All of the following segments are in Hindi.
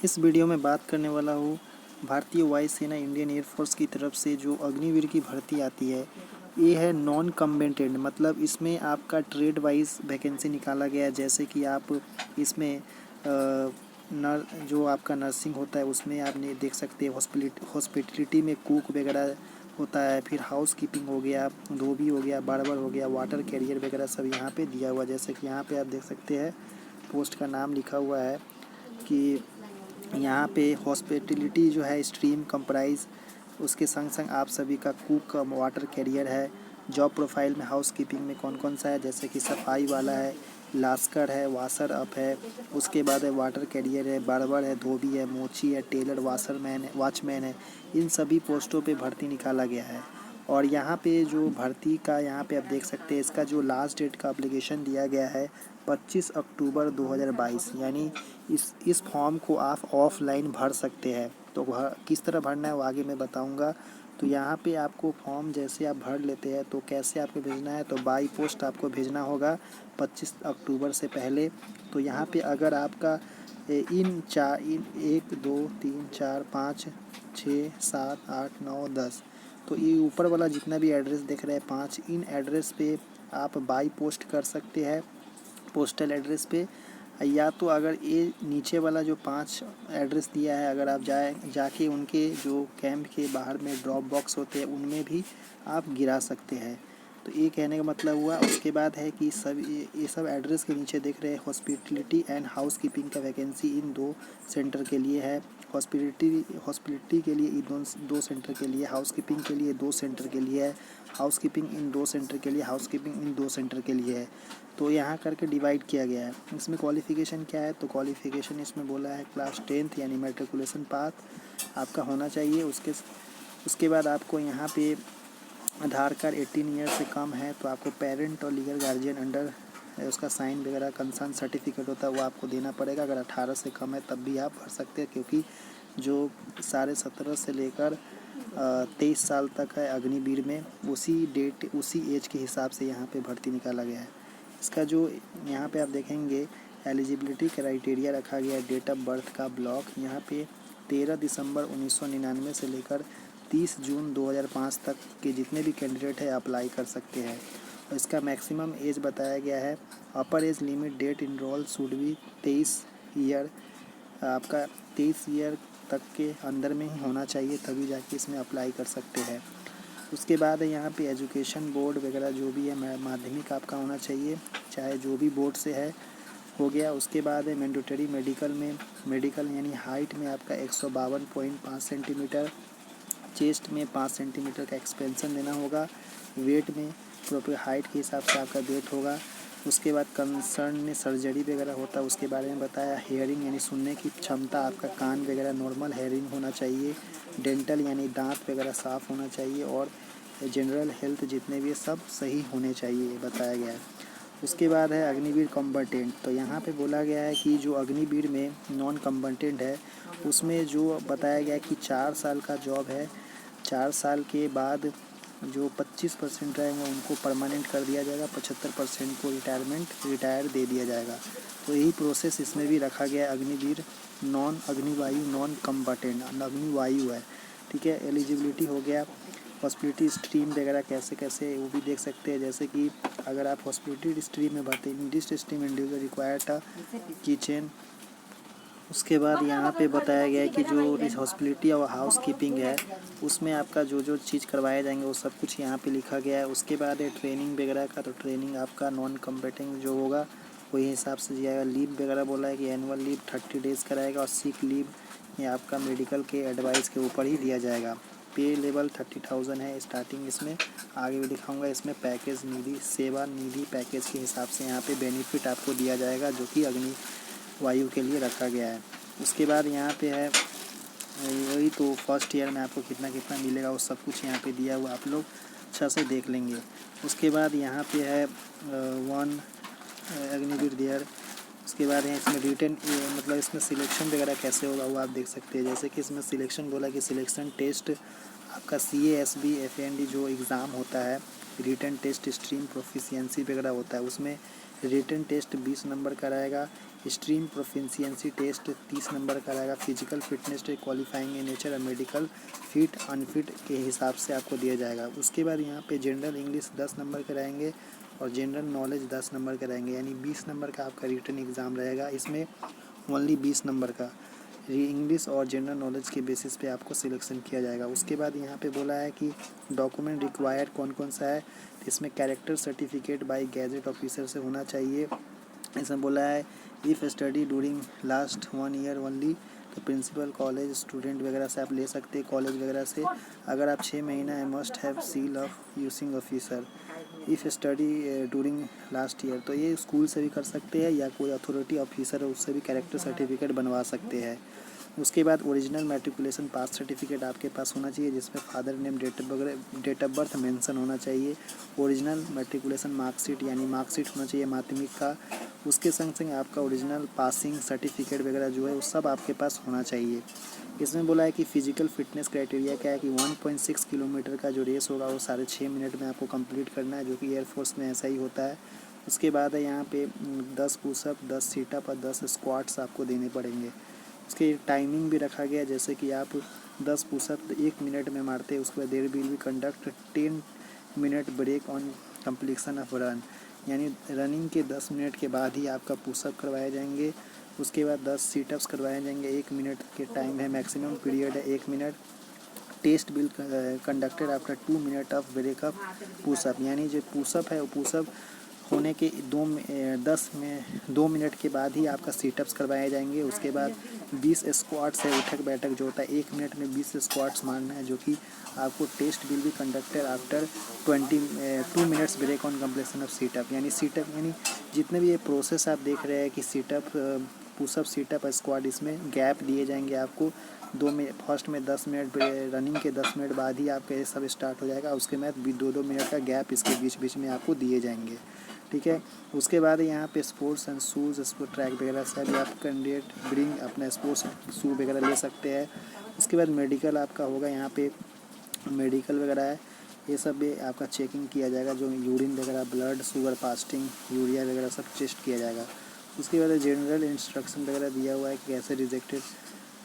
इस वीडियो में बात करने वाला हूँ भारतीय वायुसेना इंडियन एयरफोर्स की तरफ से जो अग्निवीर की भर्ती आती है। ये है नॉन कम्बेटेंट, मतलब इसमें आपका ट्रेड वाइज वैकेंसी निकाला गया है। जैसे कि आप इसमें जो आपका नर्सिंग होता है उसमें आप नहीं देख सकते, हॉस्पिटलिटी में कुक वगैरह होता है, फिर हाउस कीपिंग हो गया, धोबी हो गया, बार्बर हो गया, वाटर कैरियर वगैरह सब यहाँ पे दिया हुआ है। जैसे कि यहाँ पे आप देख सकते हैं पोस्ट का नाम लिखा हुआ है कि यहाँ पे हॉस्पिटलिटी जो है स्ट्रीम कंप्राइज, उसके संग संग आप सभी का कुक का वाटर कैरियर है। जॉब प्रोफाइल में हाउस कीपिंग में कौन कौन सा है, जैसे कि सफाई वाला है, लास्कर है, वाशर अप है, उसके बाद है वाटर कैरियर है, बार्बर है, धोबी है, मोची है, टेलर, वाशरमैन है, वॉचमैन है। इन सभी पोस्टों पे भर्ती निकाला गया है। और यहाँ पे जो भर्ती का यहाँ पे आप देख सकते हैं, इसका जो लास्ट डेट का एप्लीकेशन दिया गया है 25 अक्टूबर 2022, यानी इस फॉर्म को आप ऑफलाइन भर सकते हैं। तो किस तरह भरना है वो आगे मैं बताऊंगा। तो यहाँ पे आपको फॉर्म जैसे आप भर लेते हैं तो कैसे आपको भेजना है, तो बाई पोस्ट आपको भेजना होगा 25 अक्टूबर से पहले। तो यहाँ पे अगर आपका इन 1 2 3 4 5 6 7 8 9 10, तो ये ऊपर वाला जितना भी एड्रेस देख रहे हैं 5, इन एड्रेस पे आप बाई पोस्ट कर सकते हैं पोस्टल एड्रेस पे। या तो अगर ये नीचे वाला जो 5 एड्रेस दिया है, अगर आप जाके उनके जो कैंप के बाहर में ड्रॉप बॉक्स होते हैं उनमें भी आप गिरा सकते हैं। तो ये कहने का मतलब हुआ। उसके बाद है कि सब ये सब एड्रेस के नीचे देख रहे हैं हॉस्पिटलिटी एंड हाउस कीपिंग का वैकेंसी इन 2 सेंटर के लिए है। हॉस्पिटलिटी के लिए दो सेंटर के लिए, हाउस कीपिंग के लिए 2 सेंटर के लिए है, हाउस कीपिंग इन 2 सेंटर के लिए, हाउस कीपिंग इन 2 सेंटर के लिए है। तो यहाँ करके डिवाइड किया गया है। इसमें क्वालिफ़िकेशन क्या है, तो क्वालिफ़िकेशन इसमें बोला है क्लास 10th यानी मैट्रिकुलेशन पास आपका होना चाहिए। उसके बाद आपको यहाँ पे आधार कार्ड 18 ईयर से कम है तो आपको पेरेंट और लीगल गार्जियन अंडर उसका साइन वगैरह कंसर्न सर्टिफिकेट होता है वो आपको देना पड़ेगा। अगर 18 से कम है तब भी आप भर सकते हैं, क्योंकि जो 17.5 से लेकर 23 साल तक है अग्निवीर में, उसी एज के हिसाब से यहाँ पे भर्ती निकाला गया है। इसका जो यहाँ पे आप देखेंगे एलिजिबिलिटी क्राइटेरिया रखा गया है, डेट ऑफ बर्थ का ब्लॉक यहाँ पे 13 दिसंबर 1999 से लेकर 30 जून 2005 तक के जितने भी कैंडिडेट है अप्लाई कर सकते हैं। और इसका मैक्सिमम एज बताया गया है, upper age limit date enrol should be 23 year, आपका 23 ईयर तक के अंदर में ही होना चाहिए, तभी जाके इसमें अप्लाई कर सकते हैं। उसके बाद है यहाँ पे एजुकेशन बोर्ड वगैरह जो भी है माध्यमिक आपका होना चाहिए, चाहे जो भी बोर्ड से है हो गया। उसके बाद है मैंडेटरी मेडिकल यानी हाइट में आपका 152.5 सेंटीमीटर, चेस्ट में 5 सेंटीमीटर का एक्सपेंशन देना होगा, वेट में प्रॉपर हाइट के हिसाब से आपका वेट होगा। उसके बाद कंसर्न में सर्जरी वगैरह होता है उसके बारे में बताया। हेयरिंग यानी सुनने की क्षमता, आपका कान वगैरह नॉर्मल हेयरिंग होना चाहिए। डेंटल यानी दांत वगैरह साफ़ होना चाहिए। और जनरल हेल्थ जितने भी सब सही होने चाहिए बताया गया है। उसके बाद है अग्निवीर कॉम्बटेंट, तो यहाँ पे बोला गया है कि जो अग्निवीर में नॉन कॉम्बटेंट है उसमें जो बताया गया है कि 4 साल का जॉब है। 4 साल के बाद जो 25% रहेंगे उनको परमानेंट कर दिया जाएगा, 75% को रिटायर दे दिया जाएगा। तो यही प्रोसेस इसमें भी रखा गया है। अग्निवीर नॉन अग्निवायु नॉन कम्बटेंट अग्निवायु है, ठीक है। एलिजिबिलिटी हो गया, हॉस्पिटलिटी स्ट्रीम वगैरह कैसे कैसे वो भी देख सकते हैं। जैसे कि अगर आप हॉस्पिटलिटी स्ट्रीम में भरते हैं, this stream individual required kitchen. उसके बाद यहाँ पे बताया गया है कि जो हॉस्पिटलिटी और हाउस कीपिंग है उसमें आपका जो जो चीज़ करवाए जाएंगे वो सब कुछ यहाँ पे लिखा गया है। उसके बाद है ट्रेनिंग वगैरह का, तो ट्रेनिंग आपका नॉन कम्बटेंट जो होगा वही हिसाब से दिया जाएगा। लीव वगैरह बोला है कि एनुअल लीव 30 डेज़ कराएगा, और सिक लीव ये आपका मेडिकल के एडवाइस के ऊपर ही दिया जाएगा। पे लेवल 30,000 है स्टार्टिंग, इसमें आगे भी दिखाऊंगा। इसमें पैकेज निधि, सेवा निधि पैकेज के हिसाब से यहाँ पे बेनिफिट आपको दिया जाएगा जो कि अग्नि वायु के लिए रखा गया है। उसके बाद यहाँ पे है वही, तो फर्स्ट ईयर में आपको कितना कितना मिलेगा वो सब कुछ यहाँ पे दिया हुआ, आप लोग अच्छा से देख लेंगे। उसके बाद यहाँ पे है वन अग्निवीर देयर। उसके बाद है इसमें रिटन, मतलब इसमें सिलेक्शन वगैरह कैसे होगा वो आप देख सकते हैं। जैसे कि इसमें सिलेक्शन बोला कि सिलेक्शन टेस्ट आपका CASB FND जो एग्ज़ाम होता है, रिटन टेस्ट स्ट्रीम प्रोफिशिएंसी वगैरह होता है, उसमें रिटन टेस्ट 20 नंबर का रहेगा, स्ट्रीम प्रोफिशिएंसी टेस्ट 30 नंबर का रहेगा। Physical fitness qualifying in nature और मेडिकल फिट अनफिट के हिसाब से आपको दिया जाएगा। उसके बाद यहाँ पे जनरल इंग्लिश 10 नंबर के रहेंगे और जनरल नॉलेज 10 नंबर के रहेंगे, यानी 20 नंबर का आपका रिटन एग्ज़ाम रहेगा। इसमें ओनली 20 नंबर का इंग्लिश और जनरल नॉलेज के बेसिस पे आपको सिलेक्शन किया जाएगा। उसके बाद यहाँ पे बोला है कि डॉक्यूमेंट रिक्वायर्ड कौन कौन सा है, तो इसमें character certificate bye gadget officer से होना चाहिए। इसमें बोला है if study during last 1 year only, तो प्रिंसिपल कॉलेज स्टूडेंट वगैरह से आप ले सकते हैं, कॉलेज वगैरह से। अगर आप 6 महीना है must have seal of using officer. If study during last year, तो ये स्कूल से भी कर सकते हैं या कोई अथॉरिटी ऑफिसर है उससे भी कैरेक्टर सर्टिफिकेट बनवा सकते हैं। उसके बाद ओरिजिनल मैट्रिकुलेशन पास सर्टिफिकेट आपके पास होना चाहिए, जिसमें father name date of birth mention होना चाहिए। ओरिजिनल मैट्रिकुलेशन मार्कशीट यानी मार्कशीट होना चाहिए माध्यमिक का। उसके संग संग आपका ओरिजिनल पासिंग सर्टिफिकेट वगैरह जो है वो सब आपके पास होना चाहिए। इसमें बोला है कि फिजिकल फिटनेस क्राइटेरिया क्या है कि 1.6 किलोमीटर का जो रेस होगा वो 6.5 मिनट में आपको कंप्लीट करना है, जो कि एयरफोर्स में ऐसा ही होता है। उसके बाद है यहाँ पे 10 पुशअप, 10 सीटअप और 10 स्क्वाट्स आपको देने पड़ेंगे। उसकी टाइमिंग भी रखा गया, जैसे कि आप 10 पुशअप 1 मिनट में मारते हैं, उसके बाद there will be conduct 10 minute break on completion of run, यानी रनिंग के 10 मिनट के बाद ही आपका पुशअप करवाए जाएंगे। उसके बाद 10 सीटअप्स करवाए जाएंगे, 1 मिनट के टाइम है, मैक्सिमम पीरियड है 1 minute. Test will conducted after 2 minute of breakup pushup, यानी जो पुशअप है वो पुशअप होने के 2 मिनट के बाद ही आपका सीटअप्स करवाए जाएंगे। उसके बाद 20 स्क्वाट्स है, उठक बैठक जो होता है 1 मिनट में 20 स्क्वाट्स मारना है, जो कि आपको टेस्ट विल भी conducted after 2 minutes break on completion of situp, यानी सीटअप यानी जितने भी ये प्रोसेस आप देख रहे हैं कि सीटअप पुशअप सीटअप स्क्वाट, इसमें गैप दिए जाएंगे आपको। फर्स्ट में 10 मिनट रनिंग के 10 मिनट बाद ही आपका ये सब स्टार्ट हो जाएगा। उसके बाद 2-2 मिनट का गैप इसके बीच बीच में आपको दिए जाएंगे, ठीक है। उसके बाद यहाँ पे sports and shoes, sport track वगैरह से भी आप कैंडिडेट ब्रिंग अपना स्पोर्ट्स शू वगैरह ले सकते हैं। उसके बाद मेडिकल आपका होगा, यहाँ पे मेडिकल वगैरह है, ये सब भी आपका चेकिंग किया जाएगा, जो यूरिन वगैरह, ब्लड शुगर फास्टिंग, यूरिया वगैरह सब टेस्ट किया जाएगा। उसके बाद जनरल इंस्ट्रक्शन वगैरह दिया हुआ है कि कैसे रिजेक्टेड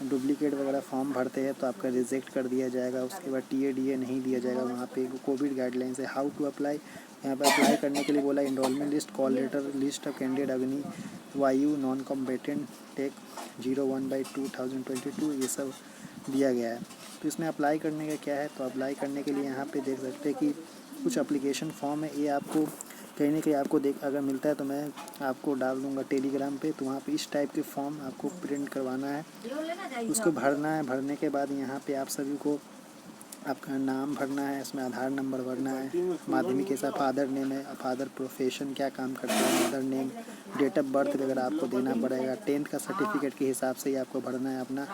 डुप्लीकेट वगैरह फॉर्म भरते हैं तो आपका रिजेक्ट कर दिया जाएगा। उसके बाद TA DA नहीं दिया जाएगा। वहाँ पे कोविड गाइडलाइंस है। हाउ टू अप्लाई, यहाँ पर अप्लाई करने के लिए बोला enrolment list, call letter, list of candidate Agni Vayu non combatant take 01/2022, ये सब दिया गया है। तो इसमें अप्लाई करने का क्या है, तो अप्लाई करने के लिए यहाँ पे देख सकते हैं कि कुछ एप्लीकेशन फॉर्म है, ये आपको कहीं ना कहीं आपको अगर मिलता है तो मैं आपको डाल दूँगा टेलीग्राम पे। तो वहाँ पे इस टाइप के फॉर्म आपको प्रिंट करवाना है, उसको भरना है। भरने के बाद यहाँ पे आप सभी को आपका नाम भरना है, इसमें आधार नंबर भरना है, माध्यमिक के साथ फादर नेम है, फादर प्रोफेशन क्या काम करते हैं, mother name, date of birth वगैरह आपको देना पड़ेगा। 10th का सर्टिफिकेट के हिसाब से ही आपको भरना है अपना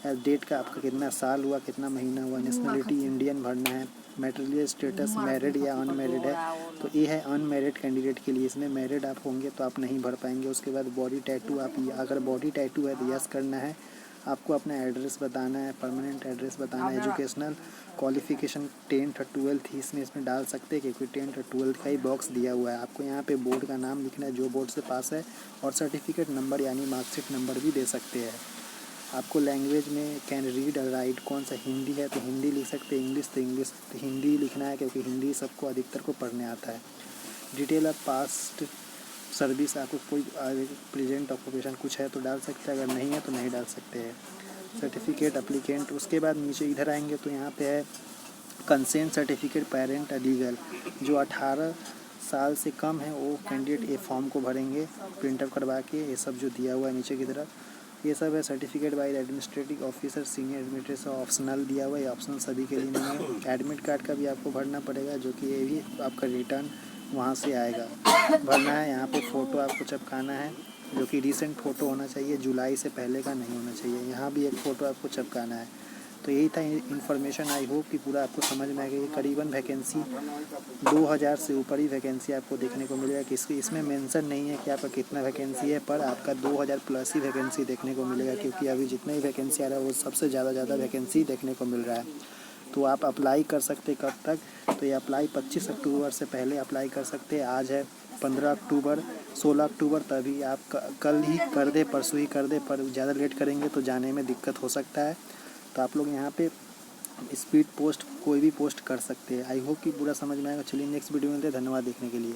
डेट का, आपका कितना साल हुआ, कितना महीना हुआ, नेशनलिटी इंडियन भरना है, मैट्रिलियल स्टेटस मैरिड या अनमैरिड है, तो ये है अनमैरिड कैंडिडेट के लिए। इसमें मैरिड आप होंगे तो आप नहीं भर पाएंगे। उसके बाद बॉडी टैटू, आप अगर बॉडी टैटू है तो यस करना है। आपको अपना एड्रेस बताना है, परमानेंट एड्रेस बताना है। एजुकेशनल क्वालिफिकेशन 10th और 12th ही इसमें डाल सकते हैं, क्योंकि 10th और 12th का ही बॉक्स दिया हुआ है। आपको यहाँ पे बोर्ड का नाम लिखना है जो बोर्ड से पास है, और सर्टिफिकेट नंबर यानी मार्कशीट नंबर भी दे सकते हैं। आपको लैंग्वेज में कैन रीड और राइट कौन सा, हिंदी है तो हिंदी लिख सकते हैं, इंग्लिश तो इंग्लिश, तो हिंदी लिखना है, क्योंकि हिंदी सबको अधिकतर को पढ़ने आता है। डिटेल ऑफ पास्ट सर्विस, आपको कोई प्रेजेंट ऑक्यूपेशन कुछ है तो डाल सकते हैं, अगर नहीं है तो नहीं डाल सकते हैं। सर्टिफिकेट अप्लीकेंट, उसके बाद नीचे इधर आएंगे तो यहाँ पे है कंसेंट सर्टिफिकेट पेरेंट लीगल, जो 18 साल से कम है वो कैंडिडेट ये फॉर्म को भरेंगे प्रिंटअप करवा के। ये सब जो दिया हुआ है नीचे की तरफ, ये सब है। Certificate bye administrative officer senior administrator optional दिया हुआ है, ऑप्शनल सभी के लिए नहीं है। एडमिट कार्ड का भी आपको भरना पड़ेगा, जो कि ये भी आपका रिटर्न वहाँ से आएगा, भरना है। यहाँ पे फ़ोटो आपको चिपकाना है, जो कि रीसेंट फ़ोटो होना चाहिए, जुलाई से पहले का नहीं होना चाहिए। यहाँ भी एक फ़ोटो आपको चिपकाना है। तो यही था इन्फॉर्मेशन। आई होप कि पूरा आपको समझ में आ गई। करीबन वैकेंसी 2000 से ऊपर ही वैकेंसी आपको देखने को मिलेगा। कि इसमें मेंशन नहीं है कि आपका कितना वैकेंसी है, पर आपका 2000 प्लस ही वैकेंसी देखने को मिलेगा, क्योंकि अभी जितने ही वैकेंसी आ रहा है वो सबसे ज़्यादा वैकेंसी देखने को मिल रहा है। तो आप अप्लाई कर सकते कब तक, तो ये अप्लाई 25 अक्टूबर से पहले अप्लाई कर सकते हैं। आज है 15 अक्टूबर, 16 अक्टूबर, तभी आप कल ही कर दे, परसों ही कर दे, पर ज़्यादा लेट करेंगे तो जाने में दिक्कत हो सकता है। तो आप लोग यहाँ पे स्पीड पोस्ट कोई भी पोस्ट कर सकते हैं। आई होप कि पूरा समझ में आएगा। चलिए नेक्स्ट वीडियो में मिलते हैं। धन्यवाद देखने के लिए।